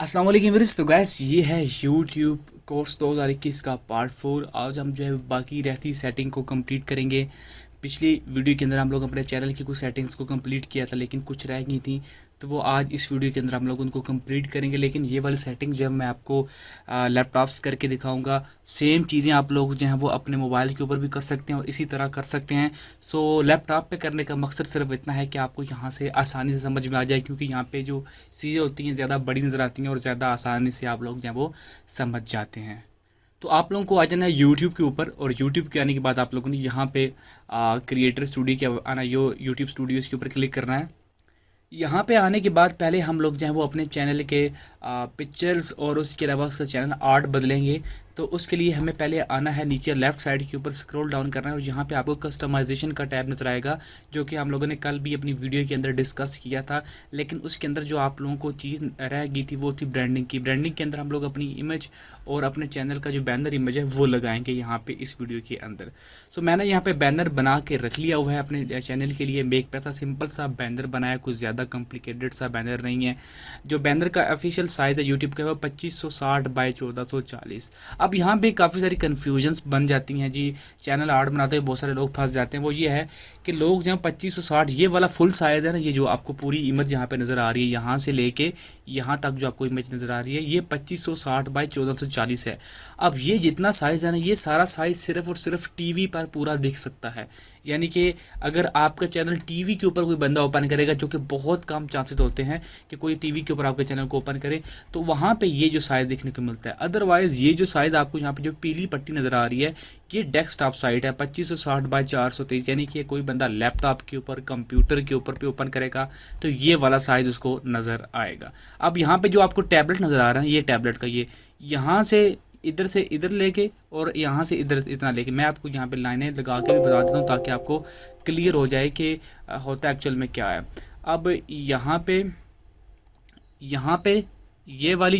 अस्सलाम वालेकुम व्यूअर्स। तो गैस ये है यूट्यूब कोर्स 2021 का पार्ट 4। आज हम जो है बाकी रहती सेटिंग को कंप्लीट करेंगे। पिछली वीडियो के अंदर हम लोग अपने चैनल की कुछ सेटिंग्स को कंप्लीट किया था, लेकिन कुछ रह गई थी, तो वो आज इस वीडियो के अंदर हम लोग उनको कंप्लीट करेंगे। लेकिन ये वाली सेटिंग जो है मैं आपको लैपटॉप्स करके दिखाऊंगा। सेम चीज़ें आप लोग जो हैं वो अपने मोबाइल के ऊपर भी कर सकते हैं और इसी तरह कर सकते हैं। सो लैपटॉप पे करने का मकसद सिर्फ इतना है कि आपको यहाँ से आसानी से समझ में आ जाए, क्योंकि यहाँ पे जो चीज़ें होती हैं ज़्यादा बड़ी नज़र आती हैं और ज़्यादा आसानी से आप लोग जो हैं वो समझ जाते हैं। तो आप लोगों को आ जाना है यूट्यूब के ऊपर, और यूट्यूब के आने के बाद आप लोगों ने यहाँ पे क्रिएटर स्टूडियो के आना, यूट्यूब स्टूडियोज़ के ऊपर क्लिक करना है। यहाँ पे आने के बाद पहले हम लोग जो है वो अपने चैनल के पिक्चर्स और उसके अलावा उसका चैनल आर्ट बदलेंगे। तो उसके लिए हमें पहले आना है नीचे लेफ़्ट साइड के ऊपर, स्क्रॉल डाउन करना है और यहाँ पे आपको कस्टमाइजेशन का टैब नजर आएगा, जो कि हम लोगों ने कल भी अपनी वीडियो के अंदर डिस्कस किया था। लेकिन उसके अंदर जो आप लोगों को चीज़ रह गई थी वो थी ब्रांडिंग की। ब्रांडिंग के अंदर हम लोग अपनी इमेज और अपने चैनल का जो बैनर इमेज है वो लगाएंगे यहाँ पे इस वीडियो के अंदर। सो मैंने यहाँ पे बैनर बना के रख लिया हुआ है अपने चैनल के लिए। एक पैसा सिंपल सा बैनर बनाया, कुछ ज़्यादा कॉम्प्लिकेटेड सा बैनर नहीं है। जो बैनर का ऑफिशियल साइज़ है यूट्यूब का वो 2560 बाई 1440। अब यहाँ पे काफ़ी सारी कन्फ्यूजन्स बन जाती हैं जी। चैनल आर्ट बनाते हुए बहुत सारे लोग फंस जाते हैं। वो ये है कि लोग जहाँ 2560 ये वाला फुल साइज़ है ना, ये जो आपको पूरी इमेज यहाँ पे नज़र आ रही है, यहाँ से लेके यहाँ तक जो आपको इमेज नज़र आ रही है, ये 2560 बाई 1440 है। अब ये जितना साइज़ है ना, ये सारा साइज़ सिर्फ और सिर्फ टीवी पर पूरा दिख सकता है। यानी कि अगर आपका चैनल टीवी के ऊपर कोई बंदा ओपन करेगा, जो कि बहुत कम चांसेस होते हैं कि कोई टीवी के ऊपर आपके चैनल को ओपन करे, तो वहाँ पे ये जो साइज़ देखने को मिलता है। अदरवाइज़ ये जो साइज़ आपको यहाँ पे जो पीली पट्टी नज़र आ रही है, ये डेस्कटॉप साइट है 2560 बाई 423। यानी कि कोई बंदा लैपटॉप के ऊपर, कंप्यूटर के ऊपर पे ओपन करेगा तो ये वाला साइज़ उसको नज़र आएगा। अब यहाँ पे जो आपको टैबलेट नज़र आ रहा है, ये टैबलेट का ये यहाँ से इधर लेके और यहाँ से इधर इतना लेके, मैं आपको यहाँ पे लाइनें लगा के भी बता देता हूँ ताकि आपको क्लियर हो जाए कि होता एक्चुअल में क्या है। अब यहाँ पे ये वाली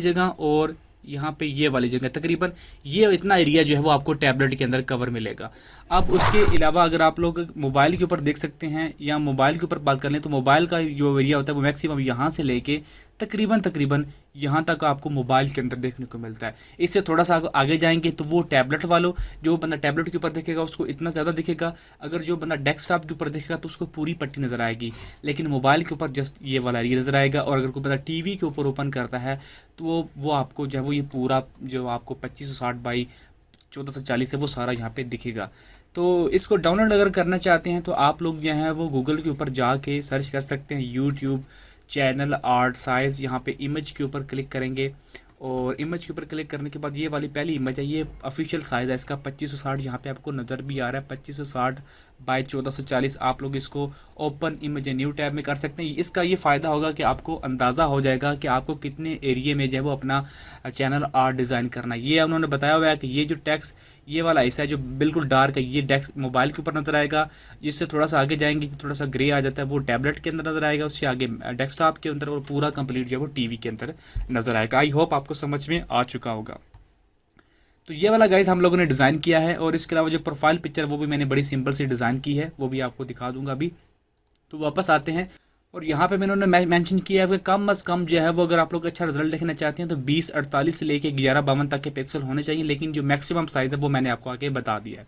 जगह और यहाँ पे ये वाली जगह, तकरीबन ये इतना एरिया जो है वो आपको टैबलेट के अंदर कवर मिलेगा। अब उसके अलावा अगर आप लोग मोबाइल के ऊपर देख सकते हैं या मोबाइल के ऊपर बात कर लें, तो मोबाइल का जो एरिया होता है वो मैक्सिमम यहाँ से लेके तकरीबन यहाँ तक आपको मोबाइल के अंदर देखने को मिलता है। इससे थोड़ा सा आगे जाएंगे तो वो टैबलेट वालों, जो बंदा टैबलेट के ऊपर देखेगा उसको इतना ज़्यादा दिखेगा। अगर जो बंदा डेस्कटॉप के ऊपर देखेगा तो उसको पूरी पट्टी नज़र आएगी, लेकिन मोबाइल के ऊपर जस्ट ये वाला एरिया नज़र आएगा। और अगर कोई बंदा टीवी के ऊपर ओपन करता है तो वो आपको जो है वो ये पूरा जो आपको 2560 बाई 1440 है वो सारा यहाँ पे दिखेगा। तो इसको डाउनलोड अगर करना चाहते हैं तो आप लोग जो हैं वो गूगल के ऊपर जाके सर्च कर सकते हैं यूट्यूब चैनल आर्ट साइज़। यहाँ पे इमेज के ऊपर क्लिक करेंगे और इमेज के ऊपर क्लिक करने के बाद ये वाली पहली इमेज है, ये ऑफिशियल साइज़ है इसका 2560। यहाँ पे आपको नज़र भी आ रहा है 2560 बाई 1440। आप लोग इसको ओपन इमेज न्यू टैब में कर सकते हैं। इसका ये फ़ायदा होगा कि आपको अंदाज़ा हो जाएगा कि आपको कितने एरिए में जो है वो अपना चैनल आर्ट डिज़ाइन करना है। ये उन्होंने बताया हुआ है कि ये जो टेक्स्ट ये वाला हिस्सा है जो बिल्कुल डार्क है, ये डेस्क मोबाइल के ऊपर नज़र आएगा। जिससे थोड़ा सा आगे जाएंगे तो थोड़ा सा ग्रे आ जाता है, वो टैबलेट के अंदर नज़र आएगा। उससे आगे डेस्कटॉप के अंदर और पूरा कंप्लीट जो है वो टीवी के अंदर नज़र आएगा। आई होप आपको समझ में आ चुका होगा। तो ये वाला गाइस हम लोगों ने डिज़ाइन किया है, और इसके अलावा जो प्रोफाइल पिक्चर वो भी मैंने बड़ी सिंपल से डिज़ाइन की है, वो भी आपको दिखा दूंगा अभी। तो वापस आते हैं और यहाँ पे मैंने मेंशन किया है कि कम अज़ कम जो है वो अगर आप लोग अच्छा रिजल्ट देखना चाहते हैं तो 2048 से लेके 1152 तक के पिक्सल होने चाहिए, लेकिन जो मैक्सिमम साइज़ है वो मैंने आपको आगे बता दिया है।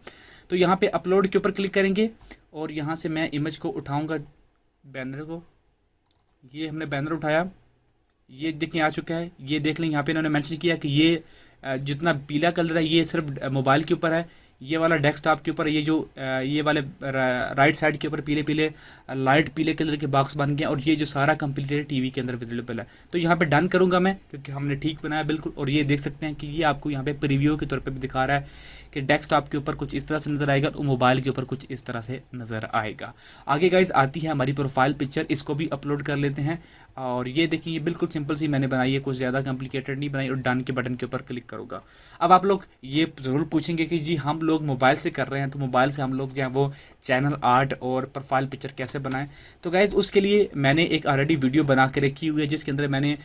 तो यहाँ पे अपलोड के ऊपर क्लिक करेंगे और यहाँ से मैं इमेज को उठाऊँगा, बैनर को। ये हमने बैनर उठाया, ये देखिए आ चुका है। ये देख लें यहाँ पे इन्होंने मेंशन किया कि ये जितना पीला कलर है ये सिर्फ मोबाइल के ऊपर है, ये वाला डेस्कटॉप के ऊपर, ये जो ये वाले राइट साइड के ऊपर पीले पीले लाइट पीले कलर के बॉक्स बन गए, और ये जो सारा कंप्लीटेड टीवी के अंदर विजिबल है। तो यहाँ पे डन करूँगा मैं, क्योंकि हमने ठीक बनाया बिल्कुल। और ये देख सकते हैं कि ये आपको यहाँ पे प्रीव्यू के तौर पर भी दिखा रहा है कि डेस्कटॉप के ऊपर कुछ इस तरह से नज़र आएगा और मोबाइल के ऊपर कुछ इस तरह से नज़र आएगा। आगे गाइस आती है हमारी प्रोफाइल पिक्चर, इसको भी अपलोड कर लेते हैं। और ये देखिए ये बिल्कुल सिंपल सी मैंने बनाई है, कुछ ज़्यादा कॉम्प्लिकेटेड नहीं बनाई। और डन के बटन के ऊपर क्लिक करूँगा। अब आप लोग ये ज़रूर पूछेंगे कि जी हम लोग मोबाइल से कर रहे हैं तो मोबाइल से हम लोग जो है वो चैनल आर्ट और प्रोफाइल पिक्चर कैसे बनाएं। तो गाइज़ उसके लिए मैंने एक ऑलरेडी वीडियो बना के रखी हुई है जिसके अंदर मैंने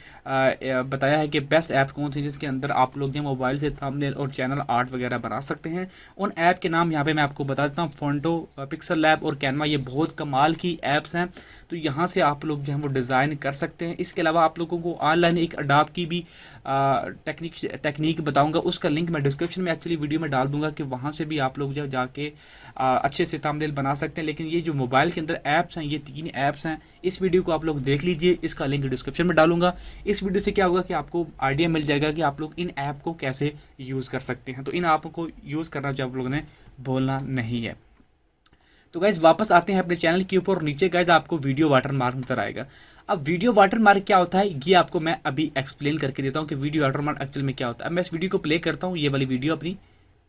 बताया है कि बेस्ट ऐप कौन सी जिसके अंदर आप लोग जो मोबाइल से थंबनेल और चैनल आर्ट वगैरह बना सकते हैं। उन ऐप के नाम यहाँ पे मैं आपको बता देता हूँ, फोंटो, पिक्सल लैब और कैनवा, ये बहुत कमाल की ऐप्स हैं। तो यहाँ से आप लोग जो है वो डिज़ाइन कर सकते हैं। इसके अलावा आप लोगों को ऑनलाइन एक अडोब की भी टेक्निक बताऊँगा, उसका लिंक मैं डिस्क्रिप्शन में एक्चुअली वीडियो में डाल दूँगा कि वहाँ से भी आप लोग जो जाके अच्छे से थंबनेल बना सकते हैं। लेकिन ये जो मोबाइल के अंदर ऐप्स हैं, ये 3 ऐप्स हैं। इस वीडियो को आप लोग देख लीजिए, इसका लिंक डिस्क्रिप्शन में डालूंगा। इस वीडियो से क्या होगा कि आपको आइडिया मिल जाएगा कि आप लोग इन ऐप को कैसे यूज़ कर सकते हैं। तो इन ऐप को यूज़ करना जो आप लोगों ने बोलना नहीं है। तो गाइज़ वापस आते हैं अपने चैनल के ऊपर। नीचे गाइज़ आपको वीडियो वाटरमार्क नजर आएगा। अब वीडियो वाटरमार्क क्या होता है ये आपको मैं अभी एक्सप्लेन करके देता हूँ कि वीडियो वाटरमार्क एक्चुअल में क्या होता है। अब मैं इस वीडियो को प्ले करता हूँ, ये वाली वीडियो अपनी।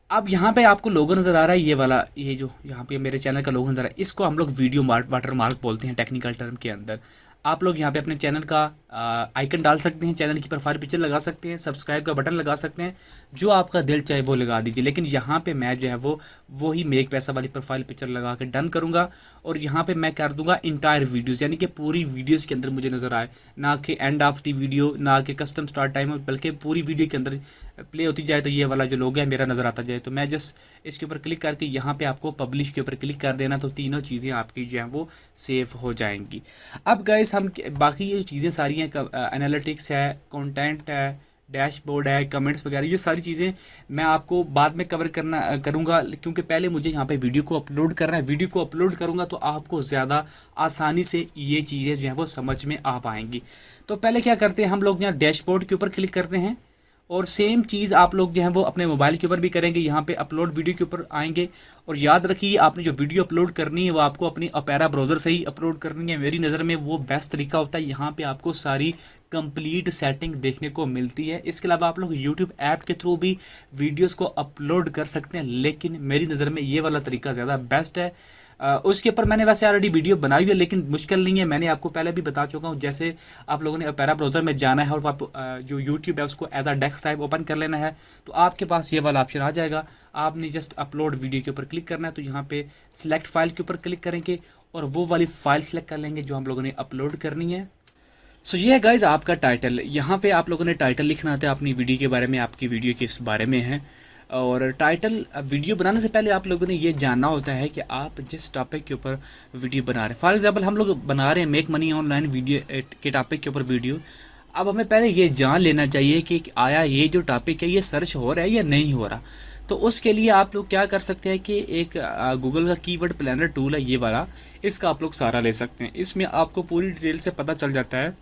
अब यहाँ पे आपको लोगो नज़र आ रहा है, ये वाला, ये जो यहाँ पे मेरे चैनल का लोगो नज़र आ रहा है, इसको हम लोग वीडियो वाटरमार्क बोलते हैं टेक्निकल टर्म के अंदर। आप लोग यहाँ पे अपने चैनल का आइकन डाल सकते हैं, चैनल की प्रोफाइल पिक्चर लगा सकते हैं, सब्सक्राइब का बटन लगा सकते हैं, जो आपका दिल चाहे वो लगा दीजिए। लेकिन यहाँ पे मैं जो है वो ही मेक पैसा वाली प्रोफाइल पिक्चर लगा के डन करूँगा और यहाँ पे मैं कर दूँगा इंटायर वीडियोज़, यानी कि पूरी वीडियोज़ के अंदर मुझे नज़र आए, ना कि एंड ऑफ दी वीडियो, ना कि कस्टम स्टार्ट टाइम, बल्कि पूरी वीडियो के अंदर प्ले होती जाए तो ये वाला जो लोगो है मेरा नज़र आता जाए। तो मैं जस्ट इसके ऊपर क्लिक करके यहाँ पे आपको पब्लिश के ऊपर क्लिक कर देना, तो तीनों चीज़ें आपकी जो है वो सेव हो जाएंगी। अब गाइस हम बाकी ये चीज़ें सारी हैं, एनालिटिक्स है, कंटेंट है, डैशबोर्ड है, कमेंट्स वगैरह, ये सारी चीज़ें मैं आपको बाद में कवर करूँगा, क्योंकि पहले मुझे यहाँ पे वीडियो को अपलोड करना है। वीडियो को अपलोड करूँगा तो आपको ज़्यादा आसानी से ये चीज़ें जो है वो समझ में आ पाएंगी। तो पहले क्या करते हैं हम लोग, यहाँ डैशबोर्ड के ऊपर क्लिक करते हैं और सेम चीज़ आप लोग जो है वो अपने मोबाइल के ऊपर भी करेंगे। यहाँ पे अपलोड वीडियो के ऊपर आएंगे और याद रखिए आपने जो वीडियो अपलोड करनी है वो आपको अपनी ओपेरा ब्राउज़र से ही अपलोड करनी है। मेरी नज़र में वो बेस्ट तरीका होता है। यहाँ पे आपको सारी कंप्लीट सेटिंग देखने को मिलती है। इसके अलावा आप लोग यूट्यूब ऐप के थ्रू भी वीडियोस को अपलोड कर सकते हैं, लेकिन मेरी नज़र में ये वाला तरीका ज़्यादा बेस्ट है। उसके ऊपर मैंने वैसे ऑलरेडी वीडियो बनाई हुई है, लेकिन मुश्किल नहीं है, मैंने आपको पहले भी बता चुका हूँ। जैसे आप लोगों ने ओपेरा ब्राउज़र में जाना है और आप जो यूट्यूब है उसको एज अ डेस्कटॉप ओपन कर लेना है, तो आपके पास ये वाला ऑप्शन आ जाएगा। आपने जस्ट अपलोड वीडियो के ऊपर क्लिक करना है, तो यहाँ पे सिलेक्ट फाइल के ऊपर क्लिक करेंगे और वो वाली फाइल सेलेक्ट कर लेंगे जो हम लोगों ने अपलोड करनी है। सो ये है गाइज आपका टाइटल। यहाँ पे आप लोगों ने टाइटल लिखना होता है अपनी वीडियो के बारे में, आपकी वीडियो किस बारे में है। और टाइटल वीडियो बनाने से पहले आप लोगों ने ये जानना होता है कि आप जिस टॉपिक के ऊपर वीडियो बना रहे हैं। फॉर एग्जांपल हम लोग बना रहे हैं मेक मनी ऑनलाइन वीडियो के टॉपिक के ऊपर वीडियो। अब हमें पहले ये जान लेना चाहिए कि आया ये जो टॉपिक है ये सर्च हो रहा है या नहीं हो रहा। तो उसके लिए आप लोग क्या कर सकते हैं कि एक गूगल का कीवर्ड प्लानर टूल है ये वाला, इसका आप लोग सहारा ले सकते हैं। इसमें आपको पूरी डिटेल से पता चल जाता है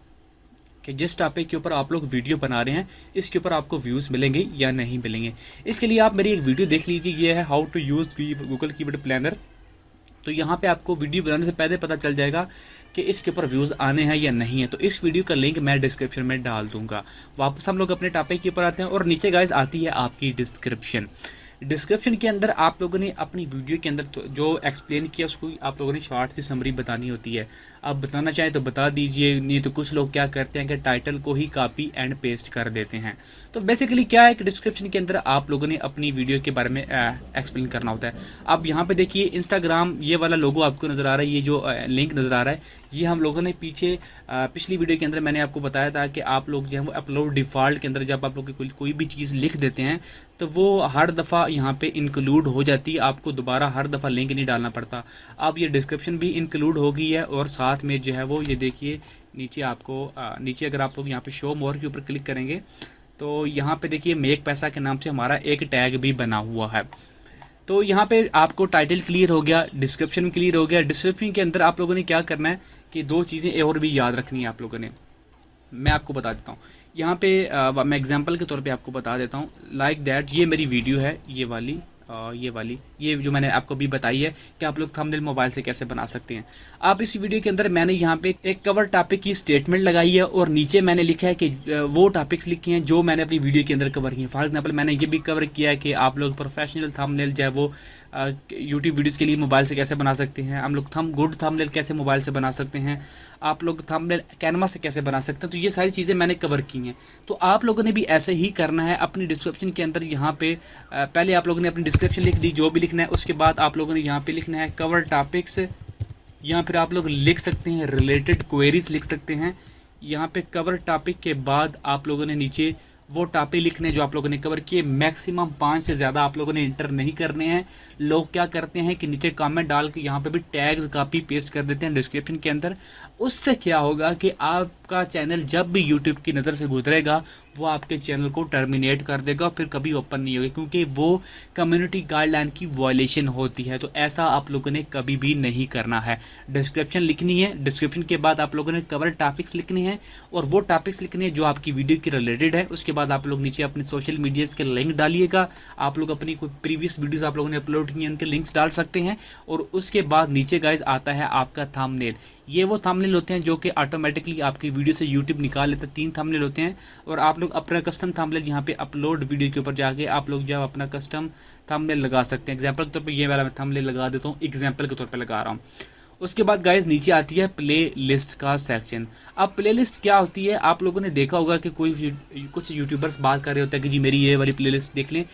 कि जिस टॉपिक के ऊपर आप लोग वीडियो बना रहे हैं इसके ऊपर आपको व्यूज़ मिलेंगे या नहीं मिलेंगे। इसके लिए आप मेरी एक वीडियो देख लीजिए, ये है how to use Google keyword planner. तो यहाँ पे आपको वीडियो बनाने से पहले पता चल जाएगा कि इसके ऊपर व्यूज़ आने हैं या नहीं है। तो इस वीडियो का लिंक मैं डिस्क्रिप्शन में डाल दूंगा। वापस हम लोग अपने टॉपिक के ऊपर आते हैं और नीचे गाइस आती है आपकी डिस्क्रिप्शन। डिस्क्रिप्शन के अंदर आप लोगों ने अपनी वीडियो के अंदर तो जो एक्सप्लेन किया उसको आप लोगों ने शॉर्ट सी समरी बतानी होती है। आप बताना चाहें तो बता दीजिए, नहीं तो कुछ लोग क्या करते हैं कि टाइटल को ही कॉपी एंड पेस्ट कर देते हैं। तो बेसिकली क्या है कि डिस्क्रिप्शन के अंदर आप लोगों ने अपनी वीडियो के बारे में एक्सप्लेन करना होता है। अब यहाँ पे देखिए इंस्टाग्राम ये वाला लोगो आपको नज़र आ रहा है, ये जो लिंक नज़र आ रहा है ये हम लोगों ने पिछली वीडियो के अंदर मैंने आपको बताया था कि आप लोग जो है वो अपलोड डिफ़ॉल्ट के अंदर जब आप लोग कोई भी चीज़ लिख देते हैं तो वो हर दफ़ा यहाँ पे इंक्लूड हो जाती है, आपको दोबारा हर दफ़ा लिंक नहीं डालना पड़ता। अब ये डिस्क्रिप्शन भी इंक्लूड हो गई है और साथ में जो है वो ये देखिए नीचे आपको नीचे अगर आप लोग यहाँ पे शो मोर के ऊपर क्लिक करेंगे तो यहाँ पे देखिए मेक पैसा के नाम से हमारा एक टैग भी बना हुआ है। तो यहाँ पे आपको टाइटल क्लियर हो गया, डिस्क्रिप्शन क्लियर हो गया। डिस्क्रिप्शन के अंदर आप लोगों ने क्या करना है कि दो चीज़ें और भी याद रखनी है आप लोगों ने, मैं आपको बता देता हूँ। यहाँ पे मैं एग्जांपल के तौर पे आपको बता देता हूँ। लाइक दैट ये मेरी वीडियो है, ये वाली ये वाली, ये जो मैंने आपको भी बताई है कि आप लोग थंबनेल मोबाइल से कैसे बना सकते हैं। आप इस वीडियो के अंदर मैंने यहाँ पे एक कवर टॉपिक की स्टेटमेंट लगाई है और नीचे मैंने लिखा है कि वो टॉपिक्स लिखे हैं जो मैंने अपनी वीडियो के अंदर कवर किए हैं। फॉर एग्जांपल मैंने ये भी कवर किया है कि आप लोग प्रोफेशनल थंबनेल जो है वो यूट्यूब वीडियोज़ के लिए मोबाइल से कैसे बना सकते हैं, हम लोग गुड थंबनेल कैसे मोबाइल से बना सकते हैं, आप लोग थंबनेल कैनवा से कैसे बना सकते हैं। तो ये सारी चीज़ें मैंने कवर की हैं। तो आप लोगों ने भी ऐसे ही करना है। अपनी डिस्क्रिप्शन के अंदर यहाँ पे पहले आप लोगों ने अपनी डिस्क्रिप्शन लिख दी जो भी लिखना है, उसके बाद आप लोगों ने यहाँ पे लिखना है कवर टॉपिक्स, यहाँ फिर आप लोग लिख सकते हैं रिलेटेड क्वेरीज लिख सकते हैं। यहाँ पे कवर टॉपिक के बाद आप लोगों ने नीचे वो टॉपिक लिखने जो आप लोगों ने कवर किए। मैक्सिमम 5 से ज़्यादा आप लोगों ने इंटर नहीं करने हैं। लोग क्या करते हैं कि नीचे कमेंट डाल के यहाँ पे भी टैग्स कॉपी पेस्ट कर देते हैं डिस्क्रिप्शन के अंदर। उससे क्या होगा कि आपका चैनल जब भी यूट्यूब की नज़र से गुजरेगा वो आपके चैनल को टर्मिनेट कर देगा, फिर कभी ओपन नहीं होगा, क्योंकि वो कम्युनिटी गाइडलाइन की वायलेशन होती है। तो ऐसा आप लोगों ने कभी भी नहीं करना है। डिस्क्रिप्शन लिखनी है, डिस्क्रिप्शन के बाद आप लोगों ने कवर टॉपिक्स लिखने हैं और वो टॉपिक्स लिखने हैं जो आपकी वीडियो की रिलेटेड है। उसके बाद आप लोग नीचे अपने सोशल मीडियाज़ के लिंक डालिएगा। आप लोग अपनी कोई प्रीवियस वीडियोस आप लोगों ने अपलोड की हैं उनके लिंक्स डाल सकते हैं। और उसके बाद नीचे गाइस आता है आपका थंबनेल। ये वो थंबनेल होते हैं जो कि ऑटोमेटिकली आपकी वीडियो से यूट्यूब निकाल लेता है। 3 थंबनेल होते हैं और आप लोग अपना कस्टम थंबनेल यहाँ पे अपलोड वीडियो के ऊपर जाके आप लोग जब अपना कस्टम थंबनेल लगा सकते हैं। एग्जांपल के तौर पे ये वाला मैं थंबनेल लगा देता हूँ, एग्जांपल के तौर पे लगा रहा हूँ। उसके बाद गाइस नीचे आती है प्ले लिस्ट का सेक्शन। अब प्ले लिस्ट क्या होती है, आप लोगों ने देखा होगा कि कुछ यूट्यूबर्स बात कर रहे होते हैं कि जी मेरी ये वाली प्ले लिस्ट देख लें।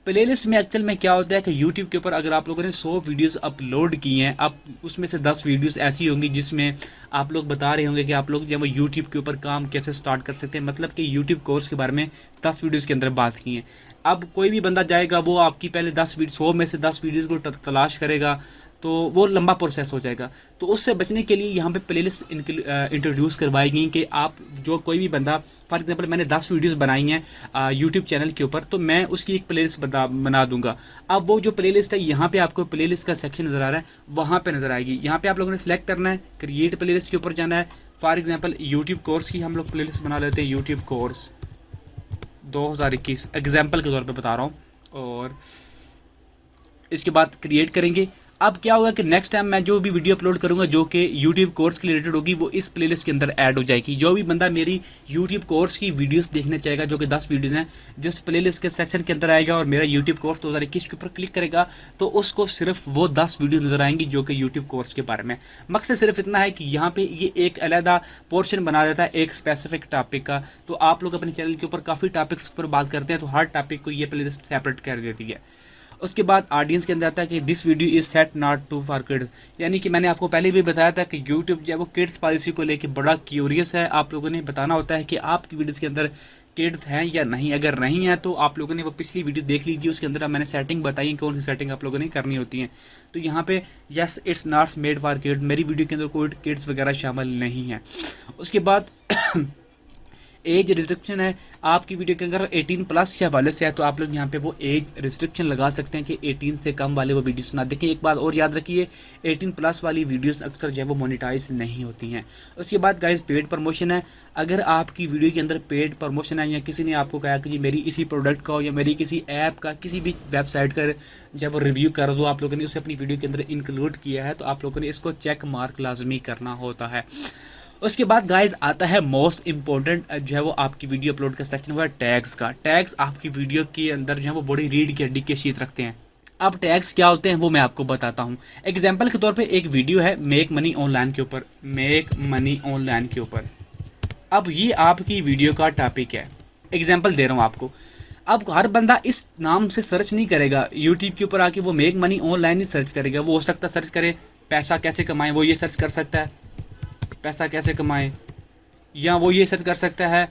प्लेलिस्ट में एक्चुअल में क्या होता है कि यूट्यूब के ऊपर अगर आप लोगों ने 100 वीडियोस अपलोड की हैं, अब उसमें से 10 वीडियोस ऐसी होंगी जिसमें आप लोग बता रहे होंगे कि आप लोग जब यूट्यूब के ऊपर काम कैसे स्टार्ट कर सकते हैं, मतलब कि यूट्यूब कोर्स के बारे में 10 वीडियोस के अंदर बात की है। अब कोई भी बंदा जाएगा वो आपकी पहले 100 में से 10 वीडियोज़ को तलाश करेगा तो वो लंबा प्रोसेस हो जाएगा। तो उससे बचने के लिए यहाँ पे प्लेलिस्ट इंट्रोड्यूस करवाई गई कि आप जो कोई भी बंदा, फॉर एग्जांपल मैंने 10 वीडियोस बनाई हैं यूट्यूब चैनल के ऊपर, तो मैं उसकी एक प्लेलिस्ट बना दूंगा। अब वो जो प्लेलिस्ट है यहाँ पे आपको प्लेलिस्ट का सेक्शन नज़र आ रहा है, वहाँ पे नज़र आएगी। यहाँ पे आप लोगों ने सेलेक्ट करना है, क्रिएट प्लेलिस्ट के ऊपर जाना है। फॉर एग्जाम्पल यूट्यूब कोर्स की हम लोग प्लेलिस्ट बना लेते हैं, यूट्यूब कोर्स 2021 एग्जाम्पल के तौर पर बता रहा हूँ। और इसके बाद क्रिएट करेंगे। अब क्या होगा कि नेक्स्ट टाइम मैं जो भी वीडियो अपलोड करूंगा जो कि यूट्यूब कोर्स के रिलेटेड होगी वो इस प्लेलिस्ट के अंदर ऐड हो जाएगी। जो भी बंदा मेरी यूट्यूब कोर्स की वीडियोस देखने चाहेगा जो कि 10 वीडियोस हैं, जिस प्लेलिस्ट के सेक्शन के अंदर आएगा और मेरा यूट्यूब कोर्स 2021 के ऊपर क्लिक करेगा तो उसको सिर्फ वो 10 वीडियो नजर आएंगी जो कि यूट्यूब कोर्स के बारे में। मकसद सिर्फ इतना है कि यहाँ पे ये एक अलहदा पोर्शन बना देता है एक स्पेसिफिक टॉपिक का। तो आप लोग अपने चैनल के ऊपर काफ़ी टॉपिक्स पर बात करते हैं तो हर टॉपिक को ये प्लेलिस्ट सेपरेट कर देती है। उसके बाद ऑडियंस के अंदर आता है कि this video is set not to for kids, यानी कि मैंने आपको पहले भी बताया था कि यूट्यूब जो है वो किड्स पॉलिसी को लेके बड़ा क्यूरियस है। आप लोगों ने बताना होता है कि आपकी वीडियोस के अंदर किड्स हैं या नहीं। अगर नहीं है तो आप लोगों ने वो पिछली वीडियो देख लीजिए, उसके अंदर मैंने सेटिंग बताई कौन सी सेटिंग आप लोगों ने करनी होती है। तो यहाँ पे yes it's not made for kids, मेरी वीडियो के अंदर कोई किड्स वगैरह शामिल नहीं है। उसके बाद एज रिस्ट्रिक्शन है, आपकी वीडियो के अंदर 18+ के हवाले से है तो आप लोग यहाँ पे वो एज रिस्ट्रिक्शन लगा सकते हैं कि 18 से कम वाले वो वीडियोस ना देखें। एक बात और याद रखिए, 18+ वाली वीडियोस अक्सर जो है वो मोनेटाइज नहीं होती हैं। उसके बाद गाइस पेड प्रमोशन है। अगर आपकी वीडियो के अंदर पेड प्रमोशन है या किसी ने आपको कहा कि जी मेरी इसी प्रोडक्ट का या मेरी किसी ऐप का किसी भी वेबसाइट का जब वो रिव्यू कर दो, आप लोगों ने उसे अपनी वीडियो के अंदर इंक्लूड किया है तो आप लोगों ने इसको चेक मार्क लाजमी करना होता है। उसके बाद गाइस आता है मोस्ट इंपॉर्टेंट जो है वो आपकी वीडियो अपलोड का सेक्शन, वो है टैग्स का। टैग्स आपकी वीडियो के अंदर जो है वो बड़ी रीढ़ की हड्डी की हैसियत रखते हैं। अब टैग्स क्या होते हैं वो मैं आपको बताता हूँ। एग्जाम्पल के तौर पे एक वीडियो है मेक मनी ऑनलाइन के ऊपर, मेक मनी ऑनलाइन के ऊपर। अब ये आपकी वीडियो का टॉपिक है, एग्जाम्पल दे रहा हूँ आपको। अब हर बंदा इस नाम से सर्च नहीं करेगा यूट्यूब के ऊपर आके, वो मेक मनी ऑनलाइन ही सर्च करेगा। वो हो सकता है सर्च करे पैसा कैसे कमाएं, वो ये सर्च कर सकता है पैसा कैसे कमाएं, या वो ये सर्च कर सकता है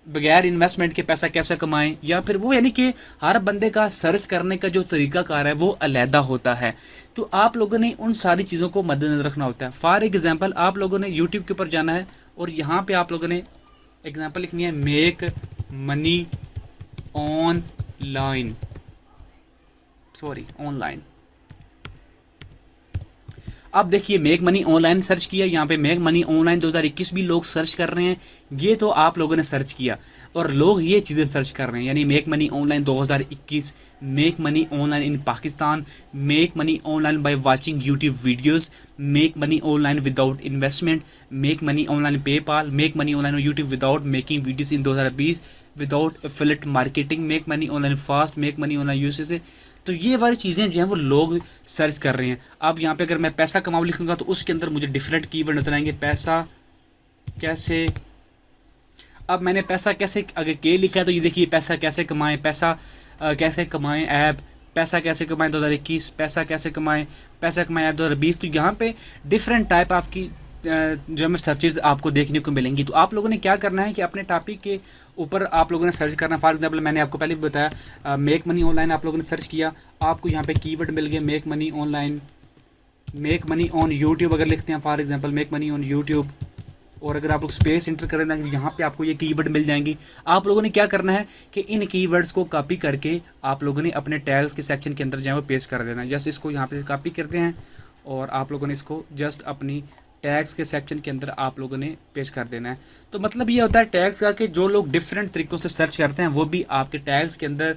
बगैर इन्वेस्टमेंट के पैसा कैसे कमाएं, या फिर वो, यानी कि हर बंदे का सर्च करने का जो तरीकाकार है वो अलहदा होता है। तो आप लोगों ने उन सारी चीज़ों को मद्देनजर रखना होता है। फॉर एग्जांपल आप लोगों ने यूट्यूब के ऊपर जाना है और यहाँ पे आप लोगों ने एग्जांपल लिखनी है मेक मनी ऑनलाइन। अब देखिए मेक मनी ऑनलाइन सर्च किया, यहाँ पे मेक मनी ऑनलाइन 2021 भी लोग सर्च कर रहे हैं। ये तो आप लोगों ने सर्च किया और लोग ये चीज़ें सर्च कर रहे हैं, यानी make money online 2021, make money online in Pakistan, make money online by watching YouTube videos, make money online without investment, make money online PayPal, make money online YouTube without making videos in 2020, without affiliate marketing, make money online fast, make money online usage. तो ये वाली चीज़ें जो हैं वो लोग search कर रहे हैं। अब यहाँ पे अगर मैं पैसा कमाओ लिखूँगा तो उसके अंदर मुझे डिफरेंट कीवर्ड नजर आएंगे। पैसा कैसे, अब मैंने पैसा कैसे अगर के लिखा है तो ये देखिए पैसा कैसे कमाएं, पैसा कैसे कमाएं ऐप, पैसा कैसे कमाएं 2021, पैसा कमाएं ऐप 2020। तो यहाँ पे डिफरेंट टाइप आपकी जो हमें सर्चेज आपको देखने को मिलेंगी। तो आप लोगों ने क्या करना है कि अपने टॉपिक के ऊपर आप लोगों ने सर्च करना। फॉर एग्जाम्पल मैंने आपको पहले भी बताया, मेक मनी ऑनलाइन आप लोगों ने सर्च किया, आपको यहाँ पे कीवर्ड मिल गए make money online, make money on YouTube अगर लिखते हैं for example make money on YouTube, और अगर आप लोग स्पेस इंटर करें तो यहाँ पे आपको ये कीवर्ड मिल जाएंगी। आप लोगों ने क्या करना है कि इन कीवर्ड्स को कॉपी करके आप लोगों ने अपने टैग्स के सेक्शन के अंदर जो है वो पेस्ट कर देना है। जस्ट इसको यहाँ पे कॉपी करते हैं और आप लोगों ने इसको जस्ट अपनी टैग्स के सेक्शन के अंदर आप लोगों ने पेश कर देना है। तो मतलब ये होता है टैग्स का कि जो लोग डिफरेंट तरीक़ों से सर्च करते हैं वो भी आपके टैग्स के अंदर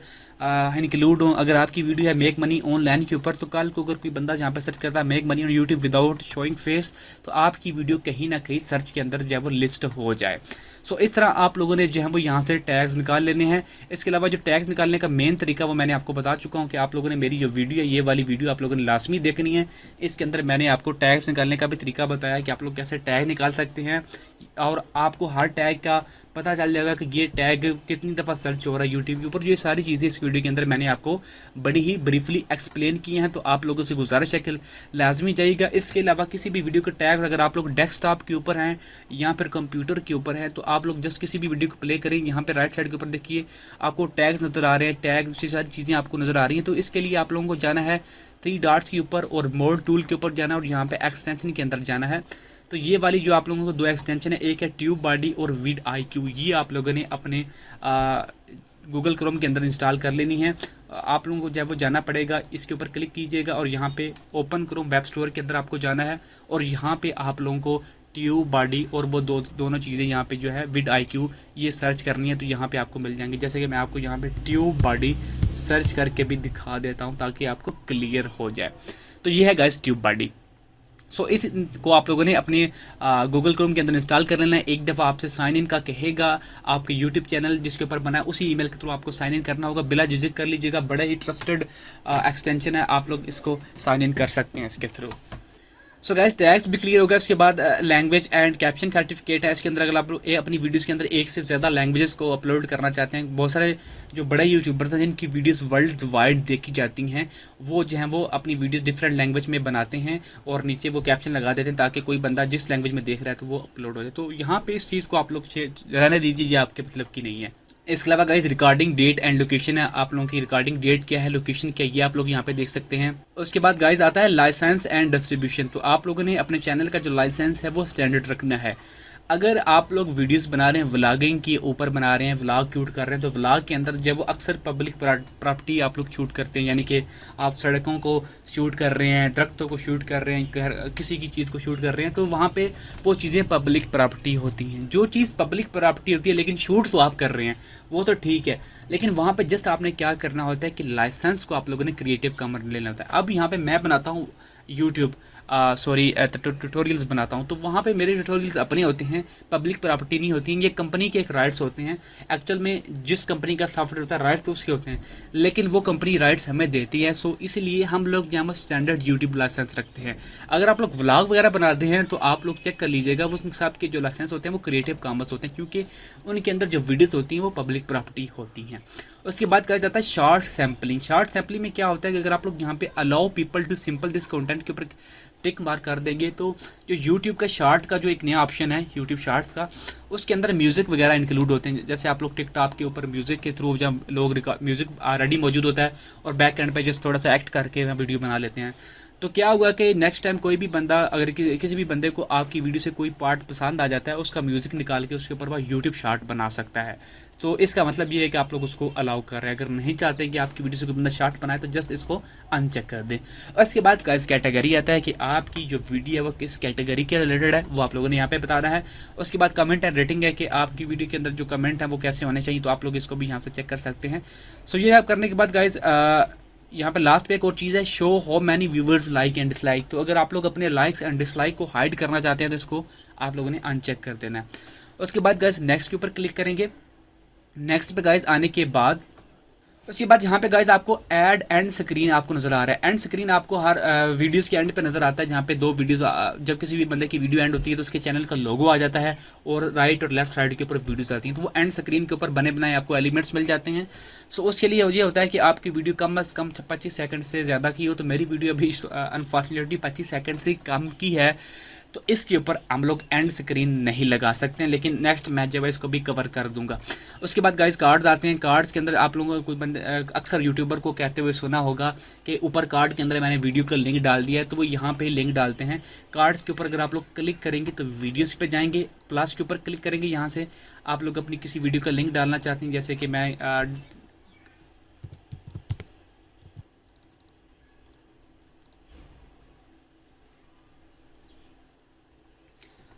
इंक्लूड हों। अगर आपकी वीडियो है मेक मनी ऑनलाइन के ऊपर, तो कल को अगर कोई बंदा जहाँ पे सर्च करता है make money on YouTube without showing face, तो आपकी वीडियो कहीं ना कहीं सर्च के अंदर जो है वो लिस्ट हो जाए। सो इस तरह आप लोगों ने जो है वो यहाँ से टैग्स निकाल लेने हैं। इसके अलावा जो टैग्स निकालने का मेन तरीका वो मैंने आपको बता चुका हूँ कि आप लोगों ने मेरी जो वीडियो है ये वाली वीडियो आप लोगों ने लाजमी देखनी है। इसके अंदर मैंने आपको टैग्स निकालने का भी तरीका बताया कि आप लोग कैसे टैग निकाल सकते हैं, और आपको हर टैग का पता चल जाएगा कि ये टैग कितनी दफ़ा सर्च हो रहा है यूट्यूब के ऊपर। ये सारी चीज़ें इस वीडियो के अंदर मैंने आपको बड़ी ही ब्रीफली एक्सप्लेन की हैं। तो आप लोगों से गुजारिश है कि लाजमी जाइएगा। इसके अलावा किसी भी वीडियो के टैग अगर आप लोग डेस्कटॉप के ऊपर हैं या फिर कंप्यूटर के ऊपर हैं, तो आप लोग जस्ट किसी भी वीडियो को प्ले करें, यहाँ पर राइट साइड के ऊपर देखिए आपको टैग्स नज़र आ रहे हैं, टैग से सारी चीज़ें आपको नज़र आ रही हैं। तो इसके लिए आप लोगों को जाना है 3 डॉट्स के ऊपर और मोड टूल के ऊपर जाना है और यहाँ पर एक्सटेंशन के अंदर जाना है। तो ये वाली जो आप लोगों को 2 एक्सटेंशन है, एक है ट्यूब बॉडी और विड IQ, ये आप लोगों ने अपने गूगल क्रोम के अंदर इंस्टॉल कर लेनी है। आप लोगों को जब वो जाना पड़ेगा, इसके ऊपर क्लिक कीजिएगा और यहाँ पे ओपन क्रोम वेब स्टोर के अंदर आपको जाना है और यहाँ पे आप लोगों को ट्यूब बॉडी और वो दोनों चीज़ें यहाँ पे जो है विड IQ ये सर्च करनी है। तो यहाँ पे आपको मिल जाएंगे। जैसे कि मैं आपको यहाँ पे ट्यूब बॉडी सर्च करके भी दिखा देता हूँ ताकि आपको क्लियर हो जाए। तो ये है गाइस ट्यूब बॉडी। सो इस को आप लोगों ने अपने गूगल क्रोम के अंदर इंस्टॉल कर लेना है। एक दफ़ा आपसे साइन इन का कहेगा, आपके यूट्यूब चैनल जिसके ऊपर बना है उसी ईमेल के थ्रू आपको साइन इन करना होगा। बिला झिझक कर लीजिएगा, बड़ा ही ट्रस्टेड एक्सटेंशन है, आप लोग इसको साइन इन कर सकते हैं इसके थ्रू। सो गाइस टैग्स भी क्लियर हो गया। उसके बाद लैंग्वेज एंड कैप्शन सर्टिफिकेट है। इसके अंदर अगर आप लोग अपनी वीडियोस के अंदर एक से ज़्यादा लैंग्वेजेस को अपलोड करना चाहते हैं, बहुत सारे जो बड़े यूट्यूबर्स हैं जिनकी वीडियोस वर्ल्ड वाइड देखी जाती हैं, वो जो हैं वो अपनी वीडियोस डिफरेंट लैंग्वेज में बनाते हैं और नीचे वो कैप्शन लगा देते हैं ताकि कोई बंदा जिस लैंग्वेज में देख रहा है तो वो अपलोड हो जाए। तो यहाँ पे इस चीज़ को आप लोग रहने दीजिए, ये आपके मतलब की नहीं है। इसके अलावा guys recording date and location है। आप लोगों की रिकॉर्डिंग डेट क्या है, लोकेशन क्या है, ये आप लोग यहाँ पे देख सकते हैं। उसके बाद गाइस आता है लाइसेंस एंड डिस्ट्रीब्यूशन। तो आप लोगों ने अपने चैनल का जो लाइसेंस है वो स्टैंडर्ड रखना है। अगर आप लोग वीडियोस बना रहे हैं, व्लॉगिंग के ऊपर बना रहे हैं, व्लॉग शूट कर रहे हैं, तो व्लॉग के अंदर जब वो अक्सर पब्लिक प्रॉपर्टी आप लोग शूट करते हैं, यानी कि आप सड़कों को शूट कर रहे हैं, दरख्तों को शूट कर रहे हैं, किसी की चीज़ को शूट कर रहे हैं, तो वहाँ पे वो चीज़ें पब्लिक प्रॉपर्टी होती हैं। जो चीज़ पब्लिक प्रॉपर्टी होती है लेकिन शूट तो आप कर रहे हैं वो तो ठीक है, लेकिन वहाँ पर जस्ट आपने क्या करना होता है कि लाइसेंस को आप लोगों ने क्रिएटिव कॉमन्स लेना होता है। अब यहाँ पर मैं बनाता हूँ यूट्यूब ट्यूटोरियल्स बनाता हूँ, तो वहाँ पे मेरे ट्यूटोरियल्स अपने होते हैं, पब्लिक प्रॉपर्टी नहीं होती हैं। ये कंपनी के एक राइट्स होते हैं। एक्चुअल में जिस कंपनी का सॉफ्टवेयर होता है राइट्स तो उसके होते हैं, लेकिन वो कंपनी राइट्स हमें देती है। सो इसलिए हम लोग यहाँ पर स्टैंडर्ड यूट्यूब लाइसेंस रखते हैं। अगर आप लोग व्लॉग वगैरह बनाते हैं तो आप लोग चेक कर लीजिएगा, वो उस हिसाब के जो लाइसेंस होते हैं वो क्रिएटिव कॉमन्स होते हैं, क्योंकि उनके अंदर जो वीडियोज़ होती हैं वो पब्लिक प्रॉपर्टी होती हैं। उसके बाद कहा जाता है शॉर्ट सैम्पलिंग। शॉर्ट सैम्पलिंग में क्या होता है कि अगर आप लोग यहाँ पे allow people to simple this content के ऊपर टिक मार्क कर देंगे तो जो यूट्यूब का शॉर्ट का जो एक नया ऑप्शन है यूट्यूब शॉर्ट्स का, उसके अंदर म्यूज़िक वगैरह इंक्लूड होते हैं। जैसे आप लोग टिकटॉक के ऊपर म्यूज़िक के थ्रू जब लोग म्यूज़िक ऑलरेडी मौजूद होता है और बैक एंड पे जस्ट थोड़ा सा एक्ट करके वीडियो बना लेते हैं, तो क्या हुआ कि नेक्स्ट टाइम कोई भी बंदा अगर किसी भी बंदे को आपकी वीडियो से कोई पार्ट पसंद आ जाता है, उसका म्यूज़िक निकाल के उसके ऊपर वह यूट्यूब शॉर्ट बना सकता है। तो इसका मतलब ये है कि आप लोग उसको अलाउ कर रहे हैं। अगर नहीं चाहते कि आपकी वीडियो से कोई बंदा शॉर्ट बनाए तो जस्ट इसको अनचेक कर दें। और इसके बाद गाइस कैटेगरी आता है कि आपकी जो वीडियो है वो किस कैटेगरी के रिलेटेड है, वो आप लोगों ने यहाँ पे बताना है। उसके बाद कमेंट एंड रेटिंग है कि आपकी वीडियो के अंदर जो कमेंट है वो कैसे होने चाहिए, तो आप लोग इसको भी यहाँ से चेक कर सकते हैं। सो ये आप करने के बाद गाइस यहाँ पे लास्ट पे एक और चीज़ है, show how many viewers like and dislike. तो अगर आप लोग अपने लाइक्स एंड डिसलाइक को हाइड करना चाहते हैं तो इसको आप लोगों ने अनचेक कर देना है। उसके बाद गाइस नेक्स्ट के ऊपर क्लिक करेंगे। नेक्स्ट पे गाइस आने के बाद उसके बाद यहाँ पे गाइस आपको ऐड एंड स्क्रीन आपको नज़र आ रहा है। एंड स्क्रीन आपको हर वीडियोस के एंड पे नज़र आता है, जहाँ पे 2 वीडियोस जब किसी भी बंदे की वीडियो एंड होती है तो उसके चैनल का लोगो आ जाता है और राइट और लेफ्ट साइड के ऊपर वीडियोस आती हैं। तो वो एंड स्क्रीन के ऊपर बने बनाए आपको एलिमेंट्स मिल जाते हैं। सो उसके लिए ये होता है कि आपकी वीडियो कम से कम 25 सेकंड से ज़्यादा की हो। तो मेरी वीडियो अभी अनफॉर्चुनेटली 25 सेकंड से कम की है, तो इसके ऊपर हम लोग एंड स्क्रीन नहीं लगा सकते हैं, लेकिन नेक्स्ट मैं जो है इसको भी कवर कर दूंगा। उसके बाद गाइस कार्ड्स आते हैं। कार्ड्स के अंदर आप लोगों को कोई बंदे अक्सर यूट्यूबर को कहते हुए सुना होगा कि ऊपर कार्ड के अंदर मैंने वीडियो का लिंक डाल दिया है, तो वो यहाँ पे लिंक डालते हैं। कार्ड्स के ऊपर अगर आप लोग क्लिक करेंगे तो वीडियोस पे जाएंगे, प्लस के ऊपर क्लिक करेंगे। यहाँ से आप लोग अपनी किसी वीडियो का लिंक डालना चाहते हैं, जैसे कि मैं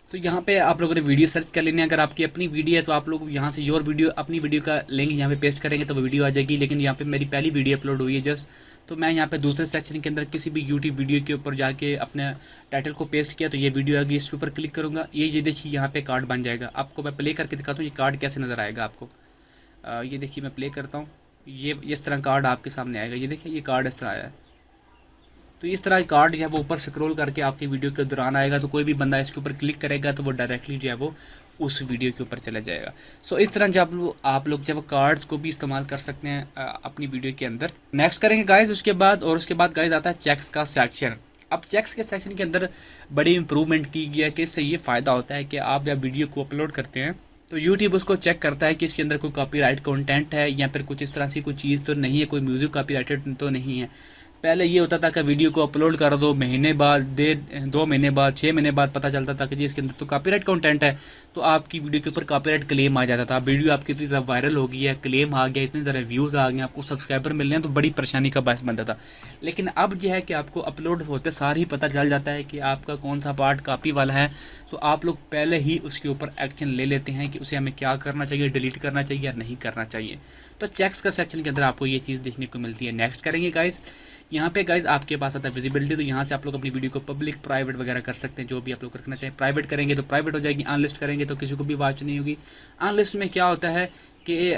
तो यहाँ पे आप लोगों ने वीडियो सर्च कर लेनी है। अगर आपकी अपनी वीडियो है तो आप लोग यहाँ से योर वीडियो अपनी वीडियो का लिंक यहाँ पे पेस्ट करेंगे तो वो वीडियो आ जाएगी। लेकिन यहाँ पे मेरी पहली वीडियो अपलोड हुई है जस्ट, तो मैं यहाँ पे दूसरे सेक्शन के अंदर किसी भी यूट्यूब वीडियो के ऊपर जाके अपने टाइटल को पेस्ट किया तो ये वीडियो आ गई। इसके ऊपर क्लिक करूँगा, ये देखिए यहाँ पे कार्ड बन जाएगा। आपको मैं प्ले करके दिखाता हूँ ये कार्ड कैसे नज़र आएगा आपको। ये देखिए मैं प्ले करता हूँ, ये इस तरह कार्ड आपके सामने आएगा। ये देखिए ये कार्ड इस तरह आया है। तो इस तरह कार्ड जो है वो ऊपर स्क्रॉल करके आपकी वीडियो के दौरान आएगा। तो कोई भी बंदा इसके ऊपर क्लिक करेगा तो वो डायरेक्टली जो है वो उस वीडियो के ऊपर चला जाएगा। सो इस तरह जब आप लोग जब कार्ड्स को भी इस्तेमाल कर सकते हैं अपनी वीडियो के अंदर। नेक्स्ट करेंगे गाइस उसके बाद गाइस आता है चेक्स का सेक्शन। अब चेक्स के सेक्शन के अंदर बड़ी इंप्रूवमेंट की गई है कि इससे ये फ़ायदा होता है कि आप जब वीडियो को अपलोड करते हैं तो यूट्यूब उसको चेक करता है कि इसके अंदर कोई कॉपीराइट कंटेंट है या फिर कुछ इस तरह से कोई चीज़ तो नहीं है, कोई म्यूज़िक कॉपीराइटेड तो नहीं है। पहले ये होता था कि वीडियो को अपलोड कर दो, महीने बाद 2 महीने बाद 6 महीने बाद पता चलता था कि जी इसके अंदर तो कॉपीराइट कंटेंट है, तो आपकी वीडियो के ऊपर कॉपीराइट क्लेम आ जाता था। वीडियो आपकी इतनी ज़्यादा वायरल हो गई है, क्लेम आ गया, इतने ज़्यादा व्यूज़ आ गए, आपको सब्सक्राइबर मिल रहे हैं, तो बड़ी परेशानी का बायस बनता था। लेकिन अब यह है कि आपको अपलोड होते सार ही पता चल जाता है कि आपका कौन सा पार्ट कॉपी वाला है। सो आप लोग पहले ही उसके ऊपर एक्शन ले लेते हैं कि उसे हमें क्या करना चाहिए, डिलीट करना चाहिए या नहीं करना चाहिए। तो चेक्स का सेक्शन के अंदर आपको ये चीज़ देखने को मिलती है। नेक्स्ट करेंगे गाइस, यहाँ पे गाइस आपके पास आता है विजिबिलिटी। तो यहाँ से आप लोग अपनी वीडियो को पब्लिक प्राइवेट वगैरह कर सकते हैं, जो भी आप लोग रखना चाहिए। प्राइवेट करेंगे तो प्राइवेट हो जाएगी, अनलिस्ट करेंगे तो किसी को भी वाच नहीं होगी। अनलिस्ट में क्या होता है कि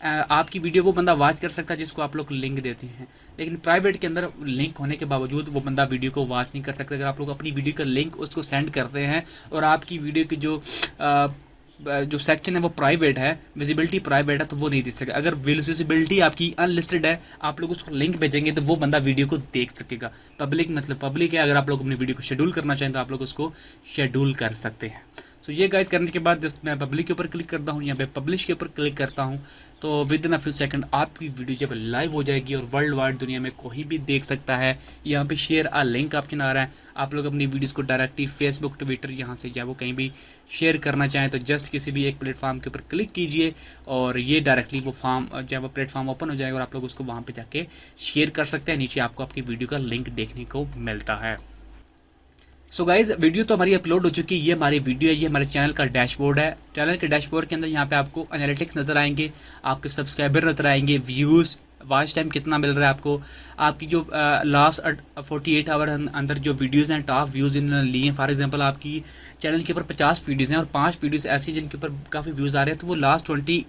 आपकी वीडियो वो बंदा वॉच कर सकता है जिसको आप लोग लिंक देते हैं, लेकिन प्राइवेट के अंदर लिंक होने के बावजूद वो बंदा वीडियो को वॉच नहीं कर सकता। अगर आप लोग अपनी वीडियो का लिंक उसको सेंड करते हैं और आपकी वीडियो की जो सेक्शन है वो प्राइवेट है, विजिबिलिटी प्राइवेट है, तो वो नहीं दिख सकेगा। अगर विजिबिलिटी आपकी अनलिस्टेड है, आप लोग उसको लिंक भेजेंगे तो वो बंदा वीडियो को देख सकेगा। पब्लिक मतलब पब्लिक है, अगर आप लोग अपनी वीडियो को शेड्यूल करना चाहें तो आप लोग उसको शेड्यूल कर सकते हैं। सो ये गाइस करने के बाद जस्ट मैं पब्लिक के ऊपर क्लिक करता हूँ, यहाँ पे पब्लिश के ऊपर क्लिक करता हूँ, तो with in a few second आपकी वीडियो जब लाइव हो जाएगी और वर्ल्ड वाइड दुनिया में कोई भी देख सकता है। यहाँ पे शेयर आ लिंक ऑप्शन आ रहा है, आप लोग अपनी वीडियोस को डायरेक्टली फेसबुक ट्विटर यहाँ से जब वो कहीं भी शेयर करना चाहें तो जस्ट किसी भी एक प्लेटफॉर्म के ऊपर क्लिक कीजिए और ये डायरेक्टली वो फॉर्म जब वो प्लेटफॉर्म ओपन हो जाएगा और आप लोग उसको वहाँ पर जाके शेयर कर सकते हैं। नीचे आपको आपकी वीडियो का लिंक देखने को मिलता है। सो गाइज़ वीडियो तो हमारी अपलोड हो चुकी है, ये हमारी वीडियो है, ये हमारे चैनल का डैशबोर्ड है। चैनल के डैशबोर्ड के अंदर यहाँ पे आपको एनालिटिक्स नज़र आएंगे, आपके सब्सक्राइबर नज़र आएंगे, व्यूज़, वॉच टाइम कितना मिल रहा है आपको, आपकी जो लास्ट 48 आवर अंदर जो वीडियोज़ हैं टॉप व्यूज़ जिन्होंने लिए हैं। फॉर एग्जांपल आपकी चैनल के ऊपर 50 वीडियोज़ हैं और 5 वीडियोज़ ऐसी जिनके ऊपर काफ़ी व्यूज़ आ रहे हैं, तो वो लास्ट 48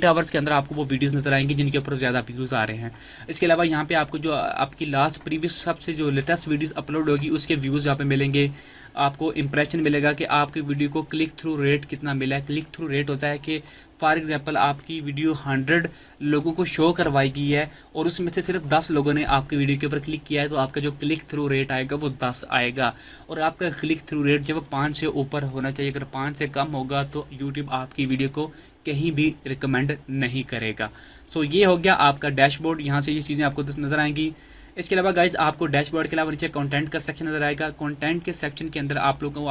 आवर्स के अंदर आपको वो वीडियोस नज़र आएंगी जिनके ऊपर ज़्यादा व्यूज़ आ रहे हैं। इसके अलावा यहाँ पे आपको जो आपकी लास्ट प्रीवियस सबसे जो लेटेस्ट वीडियोस अपलोड होगी उसके व्यूज़ यहाँ पे मिलेंगे। आपको इंप्रेशन मिलेगा कि आपकी वीडियो को क्लिक थ्रू रेट कितना मिला है। क्लिक थ्रू रेट होता है कि फॉर एग्जांपल आपकी वीडियो 100 लोगों को शो करवाई गई है और उसमें से सिर्फ 10 लोगों ने आपकी वीडियो के ऊपर क्लिक किया है, तो आपका जो क्लिक थ्रू रेट आएगा वो 10 आएगा। और आपका क्लिक थ्रू रेट जब 5 से ऊपर होना चाहिए, अगर 5 से कम होगा तो यूट्यूब आपकी वीडियो को कहीं भी रिकमेंड नहीं करेगा। सो ये हो गया आपका डैशबोर्ड, यहाँ से ये चीज़ें आपको नज़र आएंगी। इसके अलावा गाइज आपको डैशबोर्ड के अलावा नीचे कंटेंट का सेक्शन नजर आएगा। कंटेंट के सेक्शन के अंदर आप लोगों को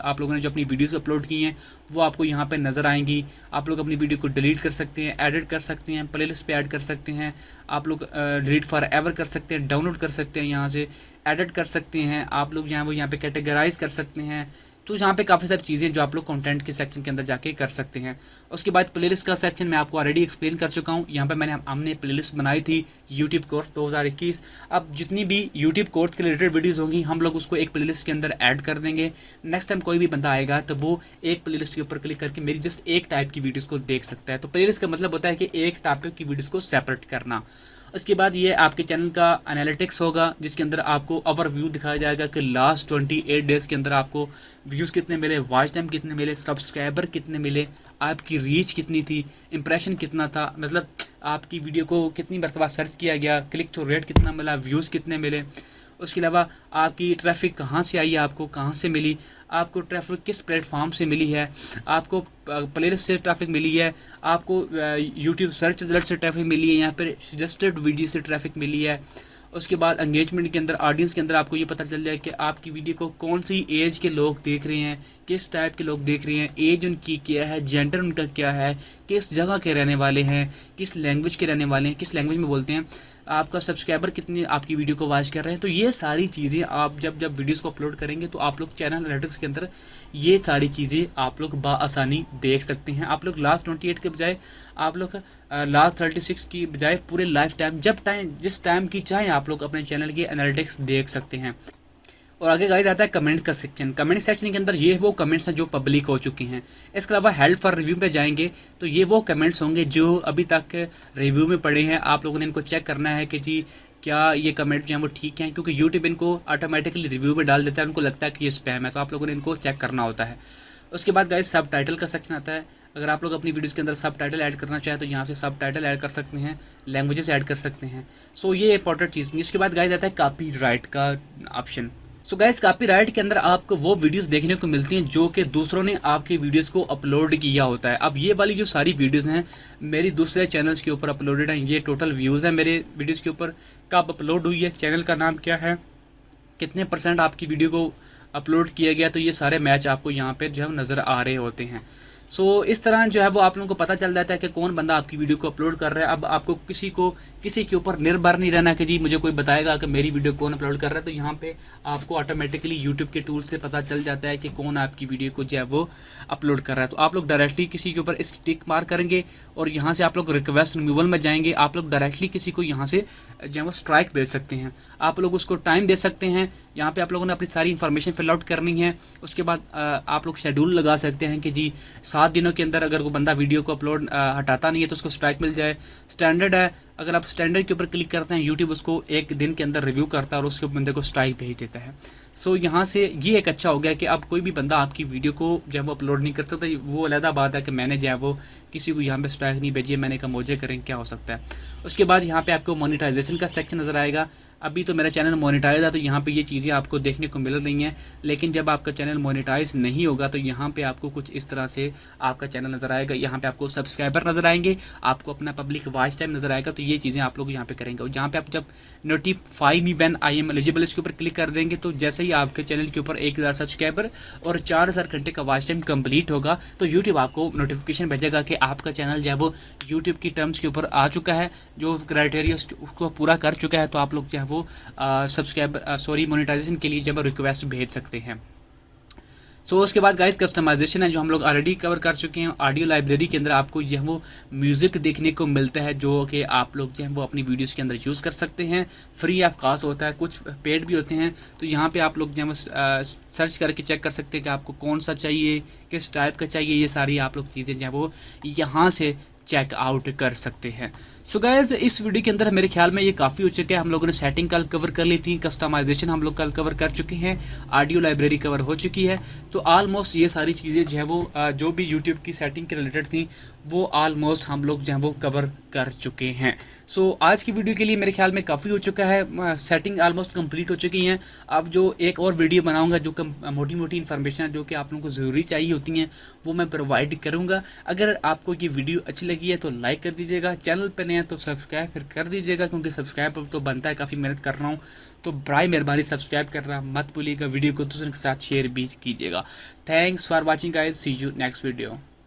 आप लोगों ने जो अपनी वीडियोस अपलोड की हैं वो आपको यहाँ पे नज़र आएंगी। आप लोग अपनी वीडियो को डिलीट कर सकते हैं, एडिट कर सकते हैं, प्लेलिस्ट पे ऐड कर सकते हैं, आप लोग डिलीट फॉर एवर कर सकते हैं, डाउनलोड कर सकते हैं, यहाँ से एडिट कर सकते हैं, आप लोग यहाँ पे कैटेगराइज कर सकते हैं। तो यहाँ पे काफ़ी सारी चीज़ें जो आप लोग कंटेंट के सेक्शन के अंदर जाके कर सकते हैं। उसके बाद प्लेलिस्ट का सेक्शन मैं आपको ऑलरेडी एक्सप्लेन कर चुका हूँ। यहाँ पे हमने प्लेलिस्ट बनाई थी यूट्यूब कोर्स 2021। अब जितनी भी यूट्यूब कोर्स के रिलेटेड वीडियोज़ होंगी हम लोग उसको एक प्लेलिस्ट के अंदर ऐड कर देंगे। नेक्स्ट टाइम कोई भी बंदा आएगा तो वो एक प्लेलिस्ट के ऊपर क्लिक करके मेरी जस्ट एक टाइप की वीडियोज़ को देख सकता है। तो प्लेलिस्ट का मतलब होता है कि एक टॉपिक की वीडियोज़ को सेपरेट करना। उसके बाद ये आपके चैनल का एनालिटिक्स होगा जिसके अंदर आपको ओवरव्यू दिखाया जाएगा कि लास्ट 28 डेज़ के अंदर आपको व्यूज़ कितने मिले, वॉच टाइम कितने मिले, सब्सक्राइबर कितने मिले, आपकी रीच कितनी थी, इंप्रेशन कितना था, मतलब आपकी वीडियो को कितनी मरतबा सर्च किया गया, क्लिक थ्रू रेट कितना मिला, व्यूज़ कितने मिले। उसके अलावा आपकी ट्रैफिक कहाँ से आई है, आपको कहाँ से मिली, आपको ट्रैफिक किस प्लेटफॉर्म से मिली है, आपको प्लेलिस्ट से ट्रैफिक मिली है, आपको यूट्यूब सर्च रिजल्ट से ट्रैफिक मिली है, यहाँ पर सजेस्टेड वीडियो से ट्रैफिक मिली है। उसके बाद एंगेजमेंट के अंदर, ऑडियंस के अंदर आपको ये पता चल जाए कि आपकी वीडियो को कौन सी एज के लोग देख रहे हैं, किस टाइप के लोग देख रहे हैं, एज उनकी क्या है, जेंडर उनका क्या है, किस जगह के रहने वाले हैं, किस लैंग्वेज के रहने वाले हैं, किस लैंग्वेज में बोलते हैं, आपका सब्सक्राइबर कितने आपकी वीडियो को वॉच कर रहे हैं। तो ये सारी चीज़ें आप जब वीडियोस को अपलोड करेंगे तो आप लोग चैनल एनालिटिक्स के अंदर ये सारी चीज़ें आप लोग बाआसानी देख सकते हैं। आप लोग लास्ट 28 के बजाय आप लोग लास्ट 36 की बजाय पूरे लाइफ टाइम जिस टाइम की चाहे आप लोग अपने चैनल की एनालिटिक्स देख सकते हैं। और आगे गाइस आता है कमेंट का सेक्शन। कमेंट सेक्शन के अंदर ये वो कमेंट्स हैं जो पब्लिक हो चुके हैं। इसके अलावा हेल्प फॉर रिव्यू पे जाएंगे तो ये वो कमेंट्स होंगे जो अभी तक रिव्यू में पड़े हैं। आप लोगों ने इनको चेक करना है कि जी क्या ये कमेंट जो हैं वो ठीक हैं, क्योंकि यूट्यूब इनको ऑटोमेटिकली रिव्यू में डाल देता है, उनको लगता है कि ये स्पैम है, तो आप लोगों ने इनको चेक करना होता है। उसके बाद गाइस सब टाइटल का सेक्शन आता है। अगर आप लोग अपनी वीडियोस के अंदर सब टाइटल ऐड करना चाहें तो यहाँ से सब टाइटल ऐड कर सकते हैं, लैंग्वेजेस ऐड कर सकते हैं। सो ये इंपॉर्टेंट चीज़। इसके बाद गाइस आता है कॉपीराइट का ऑप्शन। सो गाइस कॉपीराइट के अंदर आपको वो वीडियोस देखने को मिलती हैं जो कि दूसरों ने आपके वीडियोस को अपलोड किया होता है। अब ये वाली जो सारी वीडियोस हैं मेरी दूसरे चैनल्स के ऊपर अपलोडेड हैं। ये टोटल व्यूज़ हैं मेरे वीडियोस के ऊपर, कब अपलोड हुई है, चैनल का नाम क्या है, कितने % आपकी वीडियो को अपलोड किया गया, तो ये सारे मैच आपको यहाँ पर जो है नज़र आ रहे होते हैं। सो इस तरह जो है वो आप लोगों को पता चल जाता है कि कौन बंदा आपकी वीडियो को अपलोड कर रहा है। अब आपको किसी के ऊपर निर्भर नहीं रहना कि जी मुझे कोई बताएगा कि मेरी वीडियो कौन अपलोड कर रहा है। तो यहाँ पे आपको ऑटोमेटिकली यूट्यूब के टूल से पता चल जाता है कि कौन आपकी वीडियो को जो है वो अपलोड कर रहा है। तो आप लोग डायरेक्टली किसी के ऊपर इस टिक मार करेंगे और यहाँ से आप लोग रिक्वेस्ट रिमूवल में जाएंगे। आप लोग डायरेक्टली किसी को यहाँ से जो है वो स्ट्राइक भेज सकते हैं। आप लोग उसको टाइम दे सकते हैं। यहाँ पर आप लोगों ने अपनी सारी इन्फॉर्मेशन फिल आउट करनी है। उसके बाद आप लोग शेड्यूल लगा सकते हैं कि जी 7 दिनों के अंदर अगर कोई बंदा वीडियो को अपलोड हटाता नहीं है तो उसको स्ट्राइक मिल जाए। स्टैंडर्ड है, अगर आप स्टैंडर्ड के ऊपर क्लिक करते हैं यूट्यूब उसको 1 दिन के अंदर रिव्यू करता है और उसके बंदे को स्ट्राइक भेज देता है। सो यहाँ से ये एक अच्छा हो गया कि अब कोई भी बंदा आपकी वीडियो को जब वो अपलोड नहीं कर सकता। वो अलग बात है कि मैंने जो है वो किसी को यहाँ पे स्ट्राइक नहीं भेजी है, मैंने कहा मौजे करें क्या हो सकता है। उसके बाद यहाँ पे आपको मोनेटाइजेशन का सेक्शन नज़र आएगा। अभी तो मेरा चैनल मोनेटाइज है तो यहाँ पे ये चीज़ें आपको देखने को मिल रही हैं, लेकिन जब आपका चैनल मोनेटाइज नहीं होगा तो यहाँ पे आपको कुछ इस तरह से आपका चैनल नज़र आएगा। यहाँ पे आपको सब्सक्राइबर नज़र आएंगे, आपको अपना पब्लिक वॉच टाइम नज़र आएगा। तो ये चीज़ें आप लोग यहाँ पे करेंगे। और यहाँ पे आप जब notify me when I am eligible इसके ऊपर क्लिक कर देंगे तो जैसे ही आपके चैनल के ऊपर 1000 सब्सक्राइबर और 4000 घंटे का वॉच टाइम कंप्लीट होगा तो यूट्यूब आपको नोटिफिकेशन भेजेगा कि आपका चैनल जो है वो यूट्यूब की टर्म्स के ऊपर आ चुका है, जो क्राइटेरिया उसको पूरा कर चुका है। तो आप लोग जो है वो मोनेटाइजेशन के लिए जब रिक्वेस्ट भेज सकते हैं। सो उसके बाद गाइस कस्टमाइजेशन है जो हम लोग ऑलरेडी कवर कर चुके हैं। ऑडियो लाइब्रेरी के अंदर आपको जो है वो म्यूज़िक देखने को मिलता है जो कि आप लोग जो है वो अपनी वीडियोस के अंदर यूज़ कर सकते हैं। फ्री ऑफ कॉस्ट होता है, कुछ पेड भी होते हैं। तो यहाँ पे आप लोग जो है वो सर्च करके चेक कर सकते हैं कि आपको कौन सा चाहिए, किस टाइप का चाहिए। ये सारी आप लोग चीज़ें जो है वो यहाँ से चेक आउट कर सकते हैं। सो गाइस इस वीडियो के अंदर मेरे ख्याल में ये काफ़ी हो चुका है। हम लोगों ने सेटिंग कल कवर कर ली थी, कस्टमाइजेशन हम लोग कल कवर कर चुके हैं, ऑडियो लाइब्रेरी कवर हो चुकी है। तो ऑलमोस्ट ये सारी चीज़ें जो है वो जो भी यूट्यूब की सेटिंग के रिलेटेड थी वो ऑलमोस्ट हम लोग जो है वो कवर कर चुके हैं। सो आज की वीडियो के लिए मेरे ख्याल में काफ़ी हो चुका है, सेटिंग ऑलमोस्ट कंप्लीट हो चुकी हैं। अब जो एक और वीडियो बनाऊंगा जो मोटी मोटी इन्फॉर्मेशन जो कि आप लोगों को ज़रूरी चाहिए होती हैं वो मैं प्रोवाइड करूंगा। अगर आपको ये वीडियो अच्छी लगी है तो लाइक कर दीजिएगा, चैनल पर नए हैं तो सब्सक्राइब फिर कर दीजिएगा, क्योंकि सब्सक्राइब तो बनता है, काफ़ी मेहनत कर रहा हूँ। तो बराए मेहरबानी सब्सक्राइब करना मत भूलिएगा, वीडियो को दूसरों के साथ शेयर भी कीजिएगा। Thanks for watching guys, see you next video.